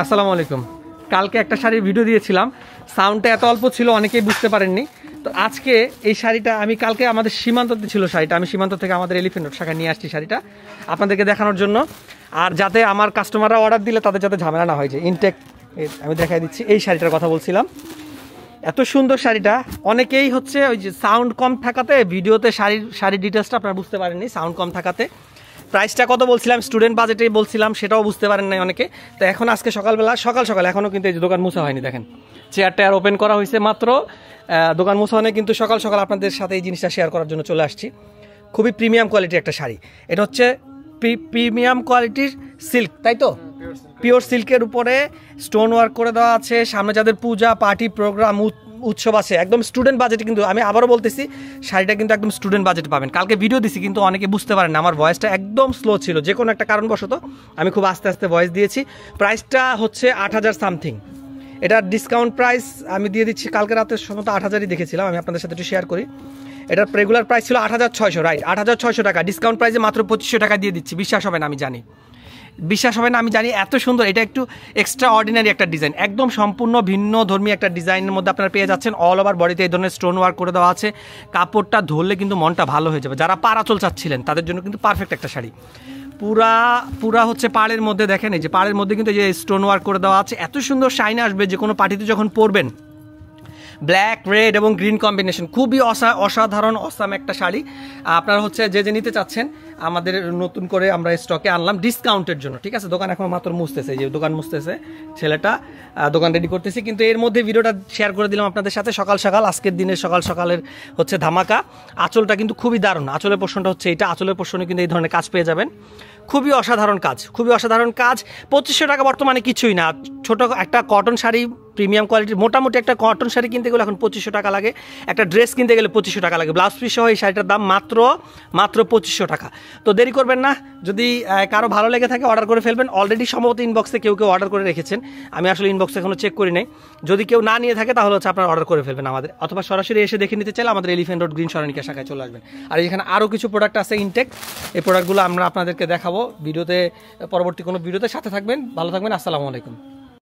আসসালামু আলাইকুম। কালকে একটা শাড়ির ভিডিও দিয়েছিলাম, সাউন্ডটা এত অল্প ছিল অনেকেই বুঝতে পারেননি। তো আজকে এই শাড়িটা আমি কালকে আমাদের সীমান্ততে ছিল শাড়িটা, আমি সীমান্ত থেকে আমাদের এলিফ্যান্ট রোড শাখায় নিয়ে আসছি শাড়িটা আপনাদেরকে দেখানোর জন্য, আর যাতে আমার কাস্টমাররা অর্ডার দিলে তাদের যাতে ঝামেলা না হয়। যে ইনটেক আমি দেখাই দিচ্ছি, এই শাড়িটার কথা বলছিলাম। এত সুন্দর শাড়িটা, অনেকেই হচ্ছে ওই যে সাউন্ড কম থাকাতে ভিডিওতে শাড়ির ডিটেলসটা আপনারা বুঝতে পারেননি, সাউন্ড কম থাকাতে। প্রাইসটা কত বলছিলাম, স্টুডেন্ট বাজেটেই বলছিলাম, সেটাও বুঝতে পারেন নাই অনেকে। তো এখন আজকে সকালবেলা সকাল এখনও কিন্তু এই যে দোকান মুছা হয়নি, দেখেন চেয়ার টেয়ার ওপেন করা হয়েছে মাত্র, দোকান মুছা হয়নি, কিন্তু সকাল আপনাদের সাথে এই জিনিসটা শেয়ার করার জন্য চলে আসছি। খুবই প্রিমিয়াম কোয়ালিটির একটা শাড়ি, এটা হচ্ছে প্রিমিয়াম কোয়ালিটির সিল্ক, তাই তো? পিওর সিল্কের উপরে স্টোন ওয়ার্ক করে দেওয়া আছে। সামনে যাদের পূজা পার্টি প্রোগ্রাম উৎসব আছে, একদম স্টুডেন্ট বাজেট, কিন্তু আমি আবারও বলতেছি শাড়িটা কিন্তু একদম স্টুডেন্ট বাজেট পাবেন। কালকে ভিডিও দিছি কিন্তু অনেকে বুঝতে পারেন না, আমার ভয়েসটা একদম স্লো ছিল, যে কোনো একটা কারণবশত আমি খুব আস্তে আস্তে ভয়েস দিয়েছি। প্রাইসটা হচ্ছে ৮,০০০ সামথিং, এটার ডিসকাউন্ট প্রাইস আমি দিয়ে দিচ্ছি। কালকে রাতে সম্ভবত ৮,০০০ই দেখেছিলাম, আমি আপনাদের সাথে একটু শেয়ার করি। এটার রেগুলার প্রাইস ছিল ৮,৬০০, রাইট, ৮,৬০০ টাকা, ডিসকাউন্ট প্রাইসে মাত্র ২৫০০ টাকা দিয়ে দিচ্ছি। বিশ্বাস হবে না আমি জানি, এত সুন্দর। এটা একটু এক্সট্রা অর্ডিনারি একটা ডিজাইন, একদম সম্পূর্ণ ভিন্ন ধর্মী একটা ডিজাইনের মধ্যে আপনারা পেয়ে যাচ্ছেন। অল ওভার বডিতে এই ধরনের স্টোন ওয়ার্ক করে দেওয়া আছে। কাপড়টা ধরলে কিন্তু মনটা ভালো হয়ে যাবে। যারা পাড় আঁচল চাচ্ছিলেন তাদের জন্য কিন্তু পারফেক্ট একটা শাড়ি। পুরা হচ্ছে পাড়ের মধ্যে, দেখেন এই যে পাড়ের মধ্যে কিন্তু এই যে স্টোন ওয়ার্ক করে দেওয়া আছে। এত সুন্দর শাইন আসবে যে কোনো পার্টিতে যখন পরবেন। ব্ল্যাক, রেড এবং গ্রিন কম্বিনেশন, খুবই অসাধারণ অসাম একটা শাড়ি। আপনারা হচ্ছে যে নিতে চাচ্ছেন, আমাদের নতুন করে আমরা স্টকে আনলাম ডিসকাউন্টের জন্য, ঠিক আছে? দোকান এখন মাত্র মুছতেছে, যে দোকান মুছতেছে ছেলেটা, দোকান রেডি করতেছি, কিন্তু এর মধ্যে ভিডিওটা শেয়ার করে দিলাম আপনাদের সাথে সকাল আজকের দিনের সকালের হচ্ছে ধামাকা। আঁচলটা কিন্তু খুবই দারুণ, আঁচলের পোর্শনটা হচ্ছে এটা, আঁচলের পোর্শনে কিন্তু এই ধরনের কাজ পেয়ে যাবেন। খুবই অসাধারণ কাজ। ২৫০০ টাকা বর্তমানে কিছুই না। ছোট একটা কটন শাড়ি, প্রিমিয়াম কোয়ালিটির মোটামুটি একটা কটন শাড়ি কিনতে গেলে এখন ২৫০০ টাকা লাগে, একটা ড্রেস কিনতে গেলে ২৫০০ টাকা লাগে, ব্লাউজ পিস সহ এই শাড়িটার দাম মাত্র ২৫০০ টাকা। তো দেরি করবেন না, যদি কারো ভালো লেগে থাকে অর্ডার করে ফেলবেন। অলরেডি সম্ভবত ইনবক্সে কেউ অর্ডার করে রেখেছেন, আমি আসলে ইনবক্সে এখনও চেক করি নাই। যদি কেউ না নিয়ে থাকে তাহলে হচ্ছে আপনারা অর্ডার করে ফেলবেন আমাদের, অথবা সরাসরি এসে দেখে নিতে চাইলে আমাদের এলিফ্যান্ট রোড গ্রিন সরণিকা শাখায় চলে আসবেন। আর এখানে আরও কিছু প্রোডাক্ট আছে ইনটেক, এই প্রোডাক্টগুলো আমরা আপনাদেরকে দেখাবো ভিডিওতে, পরবর্তী কোনো ভিডিওতে। সাথে থাকবেন, ভালো থাকবেন, আসসালামু আলাইকুম।